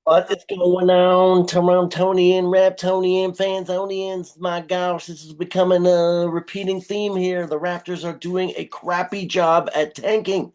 What is going on, Torontonian, Raptonian, Fansonians? My gosh, this is becoming a repeating theme here. The Raptors are doing a crappy job at tanking.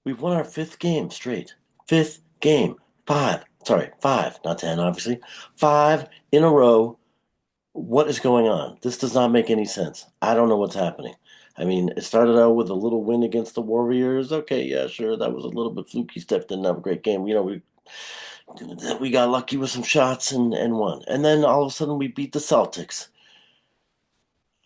We've won our fifth game straight. Fifth game. Five. Sorry, five, not 10, obviously. Five in a row. What is going on? This does not make any sense. I don't know what's happening. I mean, it started out with a little win against the Warriors. Okay, yeah, sure, that was a little bit fluky. Steph didn't have a great game. We got lucky with some shots and won. And then all of a sudden we beat the Celtics.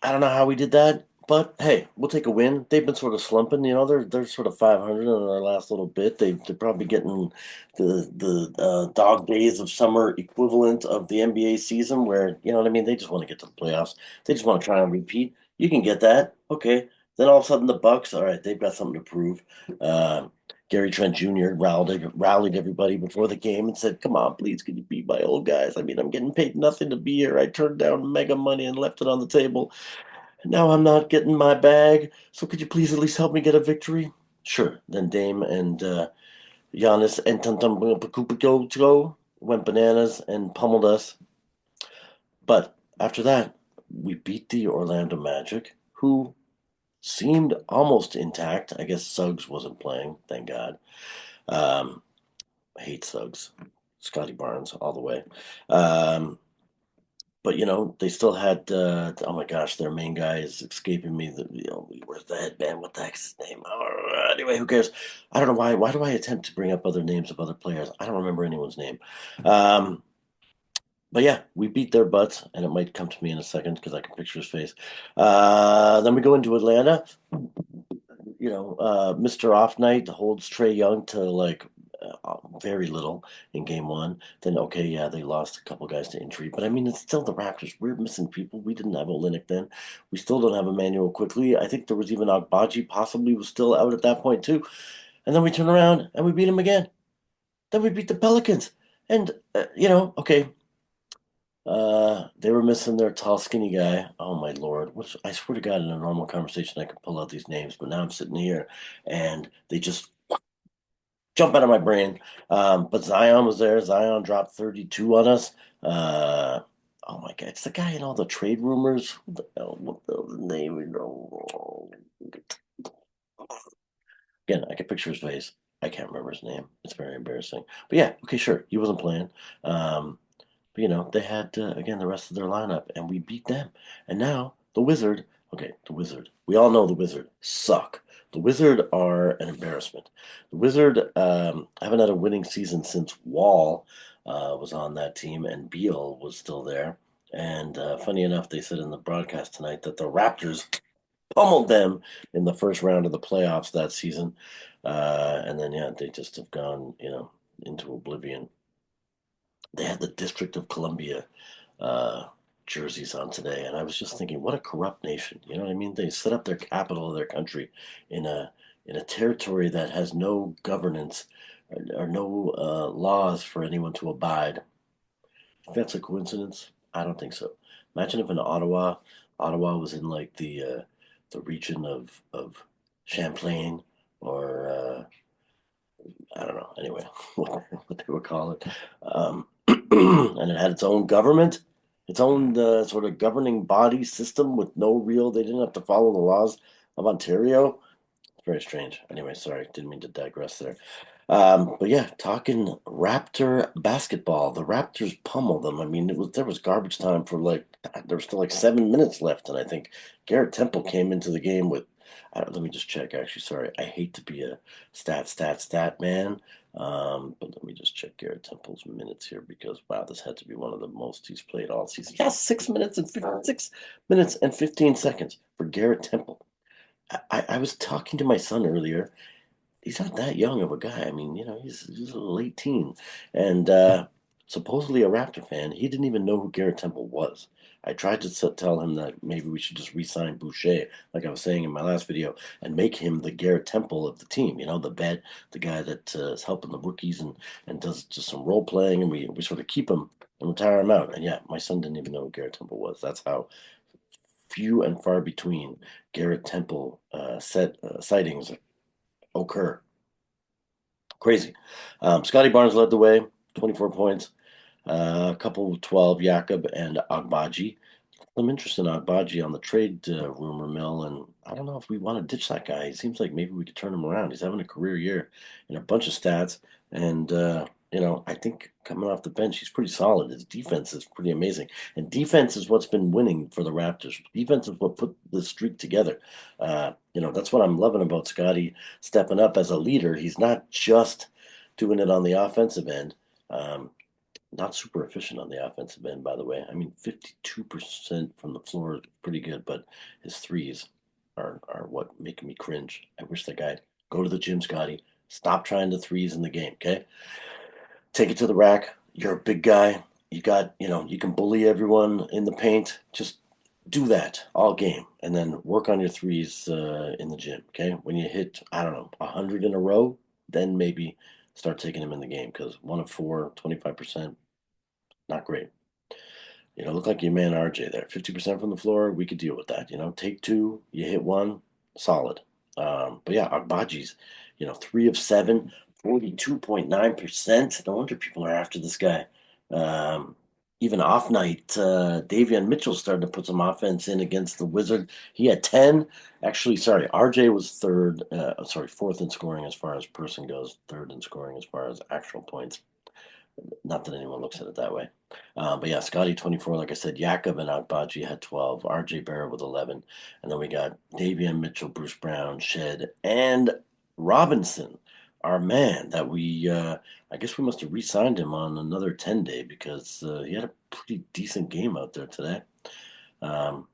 I don't know how we did that, but hey, we'll take a win. They've been sort of slumping, they're sort of 500 in their last little bit. They're probably getting the dog days of summer equivalent of the NBA season, where you know what I mean. They just want to get to the playoffs. They just want to try and repeat. You can get that, okay. Then all of a sudden the Bucks, all right, they've got something to prove. Uh, Gary Trent Jr. rallied everybody before the game and said, "Come on, please, can you beat my old guys? I mean, I'm getting paid nothing to be here. I turned down mega money and left it on the table. Now I'm not getting my bag, so could you please at least help me get a victory?" Sure. Then Dame and Giannis Antetokounmpo went bananas and pummeled us. But after that, we beat the Orlando Magic, who seemed almost intact. I guess Suggs wasn't playing, thank God. Um, I hate Suggs. Scottie Barnes all the way. Um, but they still had oh my gosh, their main guy is escaping me. Where's the headband? What the heck's his name? Anyway, who cares? I don't know why. Why do I attempt to bring up other names of other players? I don't remember anyone's name. Um, but yeah, we beat their butts, and it might come to me in a second because I can picture his face. Then we go into Atlanta. Mr. Off Night holds Trey Young to like very little in game one. Then, okay, yeah, they lost a couple guys to injury, but I mean, it's still the Raptors. We're missing people. We didn't have Olynyk then. We still don't have Emmanuel quickly. I think there was even Agbaji possibly was still out at that point too. And then we turn around and we beat him again. Then we beat the Pelicans. And, okay, they were missing their tall, skinny guy. Oh my lord! Which I swear to God, in a normal conversation, I could pull out these names, but now I'm sitting here, and they just jump out of my brain. But Zion was there. Zion dropped 32 on us. Oh my God, it's the guy in all the trade rumors. Who the hell? What the name? Again, I can picture his face. I can't remember his name. It's very embarrassing. But yeah, okay, sure. He wasn't playing. Um, but they had again the rest of their lineup, and we beat them. And now the Wizard. Okay, the Wizard. We all know the Wizard suck. The Wizard are an embarrassment. The Wizard haven't had a winning season since Wall was on that team and Beal was still there. And funny enough, they said in the broadcast tonight that the Raptors pummeled them in the first round of the playoffs that season. And then, yeah, they just have gone, into oblivion. They had the District of Columbia uh, jerseys on today, and I was just thinking, what a corrupt nation. You know what I mean? They set up their capital of their country in a territory that has no governance or no laws for anyone to abide. If that's a coincidence, I don't think so. Imagine if in Ottawa was in like the region of Champlain or I don't know. Anyway, what they would call it, and it had its own government, its own sort of governing body system with no real. They didn't have to follow the laws of Ontario. Very strange. Anyway, sorry, didn't mean to digress there. But yeah, talking Raptor basketball, the Raptors pummeled them. I mean, there was garbage time for like there was still like 7 minutes left, and I think Garrett Temple came into the game with. Let me just check. Actually, sorry, I hate to be a stat man, but let me just check Garrett Temple's minutes here because wow, this had to be one of the most he's played all season. Yeah, 6 minutes and 15 seconds for Garrett Temple. I was talking to my son earlier. He's not that young of a guy. I mean, he's a late teen. And supposedly a Raptor fan. He didn't even know who Garrett Temple was. I tried to tell him that maybe we should just re-sign Boucher, like I was saying in my last video, and make him the Garrett Temple of the team. The vet, the guy that is helping the rookies and does just some role playing, and we sort of keep him and retire him out. And yeah, my son didn't even know who Garrett Temple was. That's how few and far between Garrett Temple sightings occur. Crazy. Scottie Barnes led the way. 24 points. A couple of 12, Jakob and Agbaji. Some interest in Agbaji on the trade rumor mill, and I don't know if we want to ditch that guy. He seems like maybe we could turn him around. He's having a career year in a bunch of stats, and I think coming off the bench, he's pretty solid. His defense is pretty amazing, and defense is what's been winning for the Raptors. Defense is what put the streak together. That's what I'm loving about Scottie stepping up as a leader. He's not just doing it on the offensive end. Um, Not super efficient on the offensive end, by the way. I mean, 52% from the floor is pretty good, but his threes are what making me cringe. I wish that guy go to the gym, Scotty. Stop trying to threes in the game, okay? Take it to the rack. You're a big guy. You can bully everyone in the paint. Just do that all game, and then work on your threes in the gym, okay? When you hit, I don't know, 100 in a row, then maybe start taking him in the game because one of four, 25%, not great. Look like your man RJ there. 50% from the floor, we could deal with that. Take two, you hit one, solid. But yeah, Agbaji's, 3 of 7, 42.9%. No wonder people are after this guy. Um, Even off night, Davion Mitchell started to put some offense in against the Wizard. He had 10. Actually, sorry, RJ was third, fourth in scoring as far as person goes, third in scoring as far as actual points. Not that anyone looks at it that way. But yeah, Scotty 24, like I said, Jakob and Agbaji had 12, RJ Barrett with 11. And then we got Davian Mitchell, Bruce Brown, Shed, and Robinson, our man that I guess we must have re signed him on another 10-day because he had a pretty decent game out there today. Um,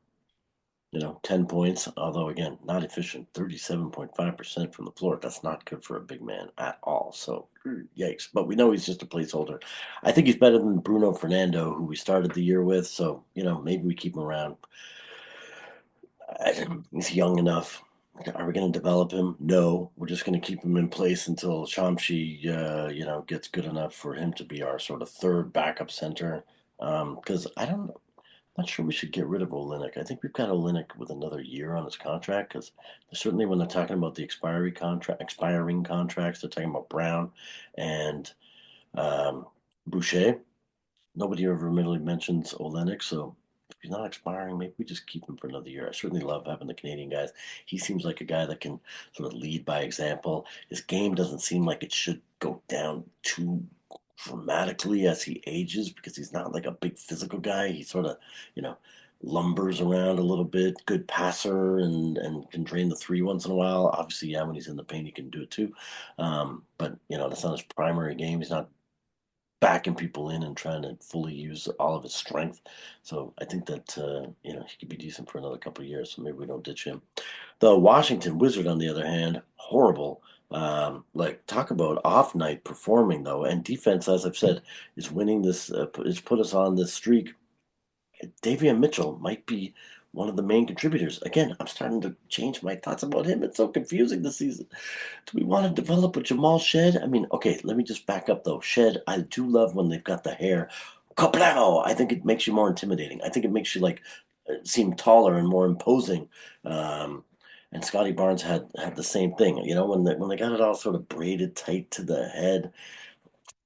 10 points, although again, not efficient, 37.5% from the floor. That's not good for a big man at all. So, yikes. But we know he's just a placeholder. I think he's better than Bruno Fernando, who we started the year with. So, maybe we keep him around. He's young enough. Are we going to develop him? No. We're just going to keep him in place until Shamshi, gets good enough for him to be our sort of third backup center. Because I don't not sure we should get rid of Olenek. I think we've got Olenek with another year on his contract because certainly when they're talking about the expiring contracts, they're talking about Brown and um, Boucher. Nobody ever really mentions Olenek, so if he's not expiring, maybe we just keep him for another year. I certainly love having the Canadian guys. He seems like a guy that can sort of lead by example. His game doesn't seem like it should go down too dramatically as he ages because he's not like a big physical guy. He sort of, you know, lumbers around a little bit, good passer and can drain the three once in a while. Obviously, yeah, when he's in the paint, he can do it too. But that's not his primary game. He's not backing people in and trying to fully use all of his strength. So I think that he could be decent for another couple of years. So maybe we don't ditch him. The Washington Wizard, on the other hand, horrible. Like talk about off night performing though, and defense, as I've said, is winning this. Is put us on this streak. Davion Mitchell might be one of the main contributors. Again, I'm starting to change my thoughts about him. It's so confusing this season. Do we want to develop a Jamal Shed? I mean, okay, let me just back up though. Shed, I do love when they've got the hair. Kapow! I think it makes you more intimidating. I think it makes you like seem taller and more imposing. Um, and Scotty Barnes had the same thing. When they got it all sort of braided tight to the head,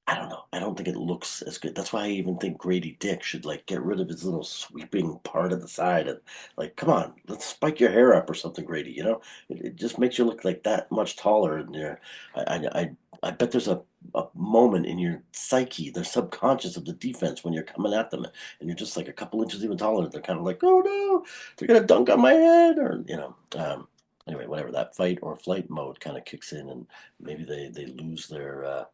I don't know. I don't think it looks as good. That's why I even think Grady Dick should like get rid of his little sweeping part of the side and like, come on, let's spike your hair up or something, Grady. It just makes you look like that much taller. And I bet there's a moment in your psyche, their subconscious of the defense when you're coming at them and you're just like a couple inches even taller. They're kind of like, oh no, they're gonna dunk on my head, or anyway, whatever. That fight or flight mode kind of kicks in, and maybe they lose their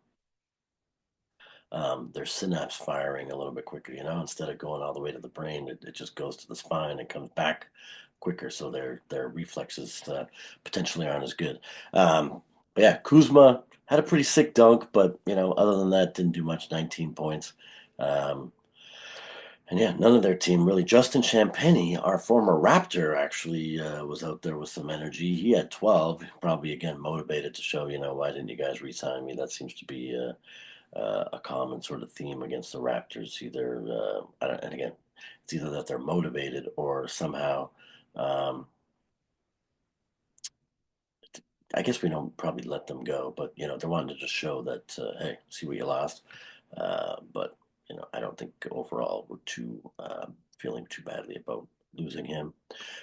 synapse firing a little bit quicker, instead of going all the way to the brain, it just goes to the spine and comes back quicker. So their reflexes potentially aren't as good. But yeah, Kuzma had a pretty sick dunk, but other than that, didn't do much. 19 points. Um, and yeah, none of their team really. Justin Champagny, our former Raptor, actually was out there with some energy. He had 12, probably again motivated to show, why didn't you guys re-sign me? That seems to be a common sort of theme against the Raptors. Either, and again, it's either that they're motivated or somehow, um, I guess we don't probably let them go, but they're wanting to just show that, hey, see what you lost. But I don't think overall we're too feeling too badly about losing him.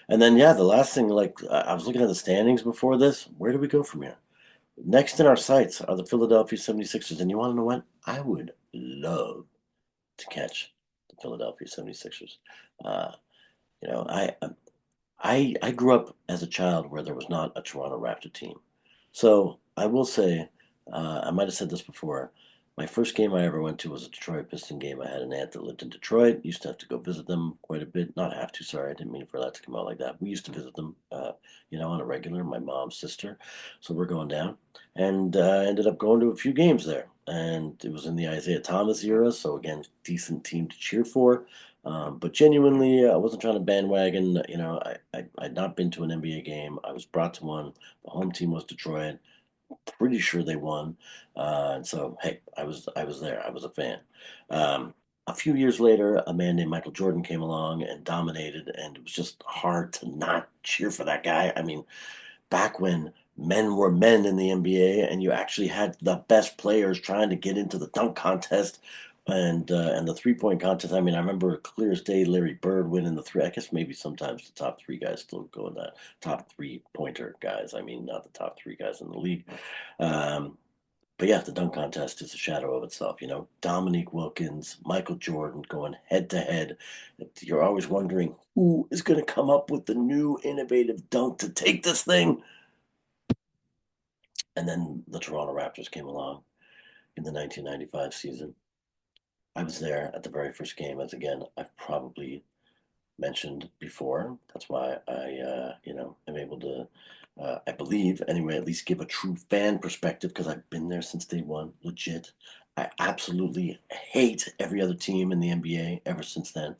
And then yeah, the last thing, like I was looking at the standings before this. Where do we go from here? Next in our sights are the Philadelphia 76ers. And you want to know what? I would love to catch the Philadelphia 76ers. Uh, you know, I grew up as a child where there was not a Toronto Raptor team. So I will say, I might have said this before. My first game I ever went to was a Detroit Piston game. I had an aunt that lived in Detroit. Used to have to go visit them quite a bit. Not have to, sorry, I didn't mean for that to come out like that. We used to visit them, on a regular. My mom's sister, so we're going down, and ended up going to a few games there. And it was in the Isaiah Thomas era, so again, decent team to cheer for. But genuinely, I wasn't trying to bandwagon. I'd not been to an NBA game. I was brought to one. The home team was Detroit. Pretty sure they won. And so, hey, I was there. I was a fan. Um, a few years later, a man named Michael Jordan came along and dominated, and it was just hard to not cheer for that guy. I mean, back when men were men in the NBA and you actually had the best players trying to get into the dunk contest and the 3 point contest. I mean, I remember clear as day Larry Bird winning the three. I guess maybe sometimes the top three guys still go in that top 3 pointer guys. I mean, not the top three guys in the league. Um, but yeah, the dunk contest is a shadow of itself. Dominique Wilkins, Michael Jordan going head to head. You're always wondering who is going to come up with the new innovative dunk to take this thing. And then the Toronto Raptors came along in the 1995 season. I was there at the very first game, as again, I've probably mentioned before. That's why am able to, I believe, anyway, at least give a true fan perspective because I've been there since day one, legit. I absolutely hate every other team in the NBA ever since then.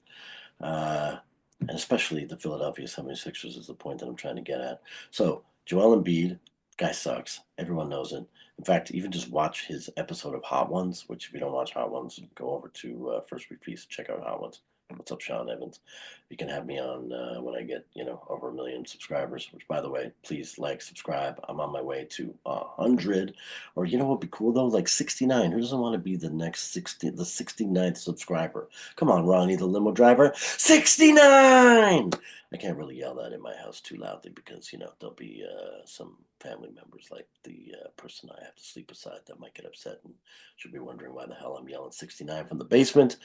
Uh, and especially the Philadelphia 76ers is the point that I'm trying to get at. So, Joel Embiid, guy sucks. Everyone knows it. In fact, even just watch his episode of Hot Ones, which if you don't watch Hot Ones, go over to First Week Feast, check out Hot Ones. What's up, Sean Evans? You can have me on when I get, over 1 million subscribers, which by the way, please like, subscribe. I'm on my way to 100. Or you know what would be cool though? Like 69. Who doesn't want to be the next 60, the 69th subscriber? Come on, Ronnie, the limo driver. 69! I can't really yell that in my house too loudly because, there'll be some family members like the person I have to sleep beside that might get upset and should be wondering why the hell I'm yelling 69 from the basement.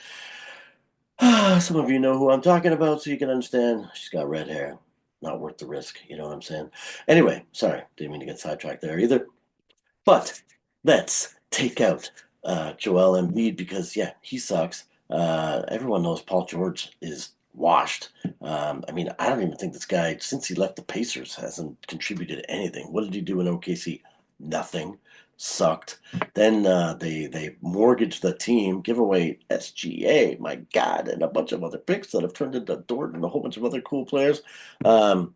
Some of you know who I'm talking about, so you can understand. She's got red hair. Not worth the risk, you know what I'm saying? Anyway, sorry, didn't mean to get sidetracked there either. But let's take out Joel Embiid because, yeah, he sucks. Everyone knows Paul George is washed. I mean, I don't even think this guy, since he left the Pacers, hasn't contributed anything. What did he do in OKC? Nothing. Sucked. Then they mortgaged the team, give away SGA, my God, and a bunch of other picks that have turned into Dort and a whole bunch of other cool players. Um,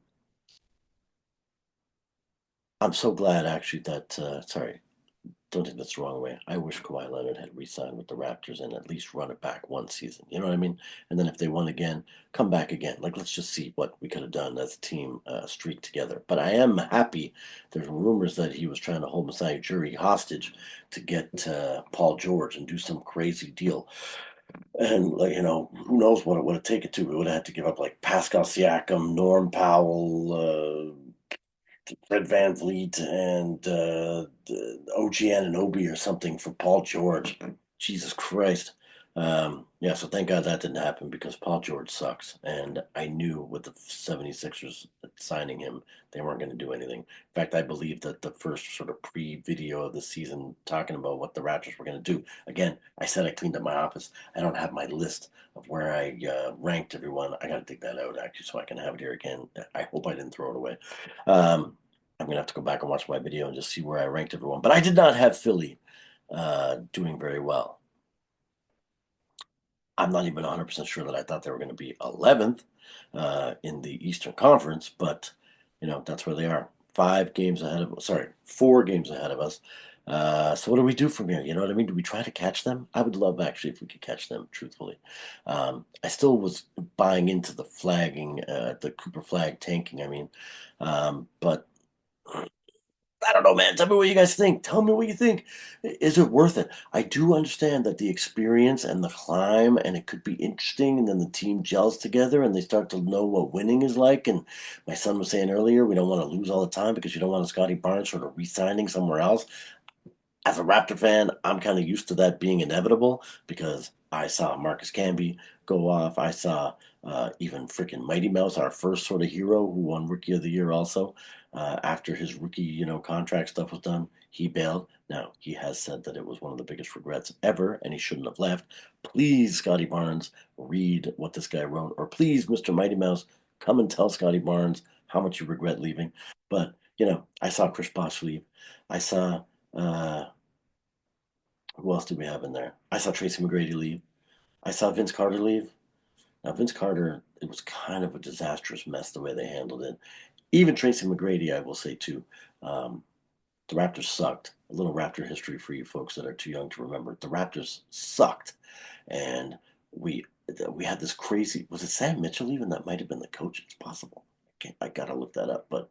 I'm so glad actually that sorry, don't take this the wrong way. I wish Kawhi Leonard had re-signed with the Raptors and at least run it back one season. You know what I mean? And then if they won again, come back again. Like let's just see what we could have done as a team streak together. But I am happy. There's rumors that he was trying to hold Masai Ujiri hostage to get Paul George and do some crazy deal. And like who knows what it would have taken to? We would have had to give up like Pascal Siakam, Norm Powell. Fred Van Vliet and OG Anunoby or something for Paul George. Jesus Christ. Yeah, so thank God that didn't happen because Paul George sucks. And I knew with the 76ers signing him, they weren't going to do anything. In fact, I believe that the first sort of pre video of the season talking about what the Raptors were going to do. Again, I said I cleaned up my office. I don't have my list of where I ranked everyone. I got to dig that out actually so I can have it here again. I hope I didn't throw it away. I'm gonna have to go back and watch my video and just see where I ranked everyone. But I did not have Philly doing very well. I'm not even 100% sure that I thought they were going to be 11th in the Eastern Conference, but that's where they are. 5 games ahead of, sorry, 4 games ahead of us. So what do we do from here? You know what I mean? Do we try to catch them? I would love actually if we could catch them, truthfully. I still was buying into the flagging, the Cooper Flagg tanking. I mean, but I don't know, man. Tell me what you guys think. Tell me what you think. Is it worth it? I do understand that the experience and the climb, and it could be interesting, and then the team gels together and they start to know what winning is like. And my son was saying earlier, we don't want to lose all the time because you don't want a Scottie Barnes sort of re-signing somewhere else. As a Raptor fan, I'm kind of used to that being inevitable because I saw Marcus Camby go off. I saw even freaking Mighty Mouse, our first sort of hero who won Rookie of the Year also. After his rookie, contract stuff was done, he bailed. Now, he has said that it was one of the biggest regrets ever and he shouldn't have left. Please, Scottie Barnes, read what this guy wrote. Or please, Mr. Mighty Mouse, come and tell Scottie Barnes how much you regret leaving. But, I saw Chris Bosh leave. I saw uh, who else did we have in there? I saw Tracy McGrady leave. I saw Vince Carter leave. Now, Vince Carter, it was kind of a disastrous mess the way they handled it. Even Tracy McGrady, I will say too. Um, the Raptors sucked. A little Raptor history for you folks that are too young to remember. The Raptors sucked, and we we had this crazy. Was it Sam Mitchell even? That might have been the coach. It's possible. I gotta look that up. But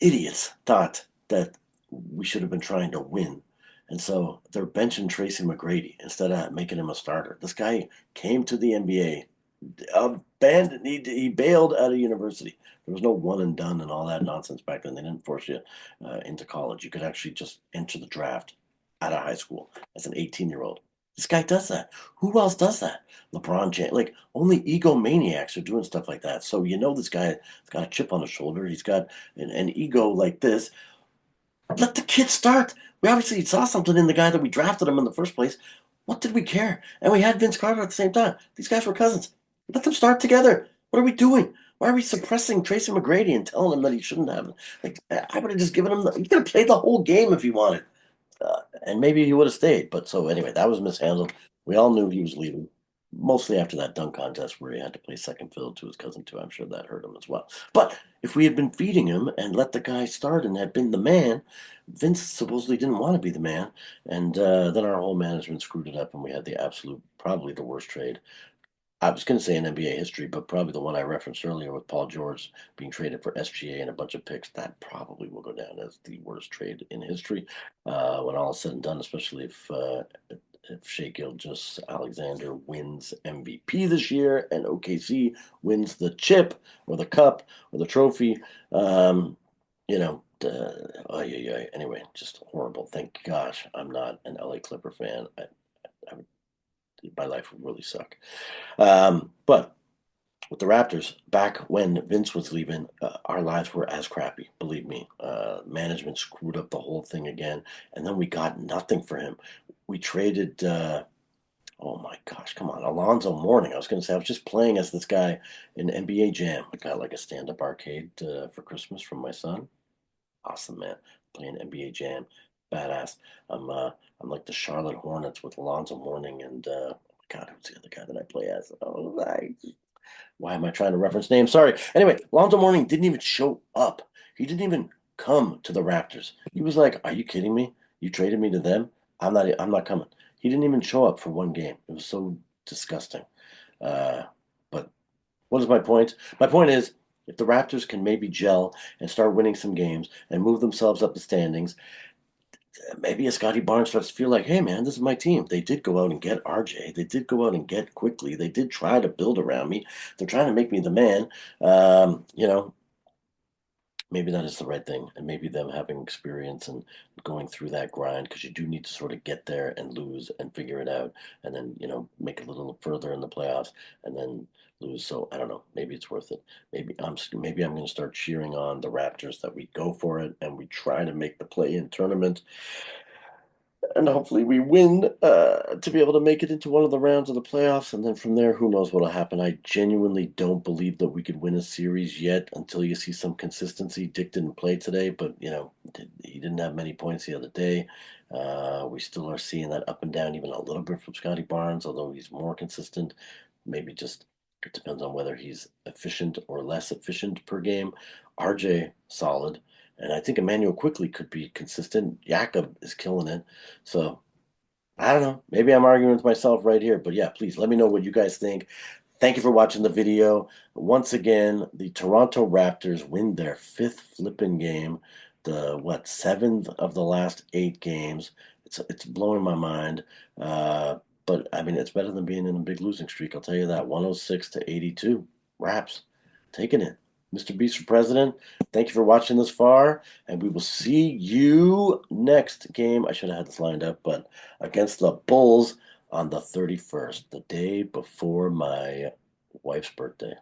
idiots thought that we should have been trying to win. And so they're benching Tracy McGrady instead of making him a starter. This guy came to the NBA, abandoned, he bailed out of university. There was no one and done and all that nonsense back then. They didn't force you into college. You could actually just enter the draft out of high school as an 18-year-old. This guy does that. Who else does that? LeBron James. Like, only egomaniacs are doing stuff like that. So this guy's got a chip on his shoulder. He's got an ego like this. Let the kid start. We obviously saw something in the guy that we drafted him in the first place. What did we care? And we had Vince Carter at the same time. These guys were cousins. Let them start together. What are we doing? Why are we suppressing Tracy McGrady and telling him that he shouldn't have? Like, I would have just given him. He could have played the whole game if he wanted, and maybe he would have stayed. But so anyway, that was mishandled. We all knew he was leaving. Mostly after that dunk contest where he had to play second fiddle to his cousin too. I'm sure that hurt him as well. But if we had been feeding him and let the guy start and had been the man, Vince supposedly didn't want to be the man, and then our whole management screwed it up, and we had the absolute, probably the worst trade. I was going to say in NBA history, but probably the one I referenced earlier with Paul George being traded for SGA and a bunch of picks. That probably will go down as the worst trade in history when all is said and done, especially if Shea Gilgeous-Alexander wins MVP this year and OKC wins the chip or the cup or the trophy. Anyway, just horrible. Thank gosh I'm not an LA Clipper fan. I would, my life would really suck. But with the Raptors, back when Vince was leaving, our lives were as crappy, believe me. Management screwed up the whole thing again, and then we got nothing for him. We traded, oh my gosh, come on, Alonzo Mourning. I was going to say, I was just playing as this guy in NBA Jam. I got like a stand up arcade for Christmas from my son. Awesome, man. Playing NBA Jam. Badass. I'm like the Charlotte Hornets with Alonzo Mourning and, oh my God, who's the other guy that I play as? Oh, why am I trying to reference names? Sorry. Anyway, Lonzo Mourning didn't even show up. He didn't even come to the Raptors. He was like, "Are you kidding me? You traded me to them? I'm not coming." He didn't even show up for one game. It was so disgusting. Uh, but what is my point? My point is, if the Raptors can maybe gel and start winning some games and move themselves up the standings, maybe a Scottie Barnes starts to feel like, hey man, this is my team. They did go out and get RJ. They did go out and get quickly. They did try to build around me. They're trying to make me the man. Maybe that is the right thing, and maybe them having experience and going through that grind, because you do need to sort of get there and lose and figure it out, and then make it a little further in the playoffs, and then lose. So I don't know. Maybe it's worth it. Maybe I'm going to start cheering on the Raptors that we go for it and we try to make the play-in tournament and hopefully we win to be able to make it into one of the rounds of the playoffs. And then from there, who knows what'll happen. I genuinely don't believe that we could win a series yet until you see some consistency. Dick didn't play today, but he didn't have many points the other day. We still are seeing that up and down even a little bit from Scottie Barnes, although he's more consistent. Maybe just it depends on whether he's efficient or less efficient per game. RJ solid. And I think Emmanuel quickly could be consistent. Jakob is killing it. So I don't know. Maybe I'm arguing with myself right here. But yeah, please let me know what you guys think. Thank you for watching the video. Once again, the Toronto Raptors win their fifth flipping game. the seventh of the last 8 games. It's blowing my mind. But I mean, it's better than being in a big losing streak. I'll tell you that. 106-82, Raps, taking it. Mr. Beast for president. Thank you for watching this far, and we will see you next game. I should have had this lined up, but against the Bulls on the 31st, the day before my wife's birthday.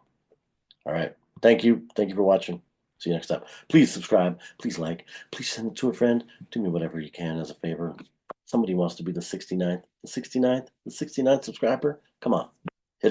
All right. Thank you. Thank you for watching. See you next time. Please subscribe. Please like. Please send it to a friend. Do me whatever you can as a favor. Somebody wants to be the 69th, the 69th, the 69th subscriber. Come on.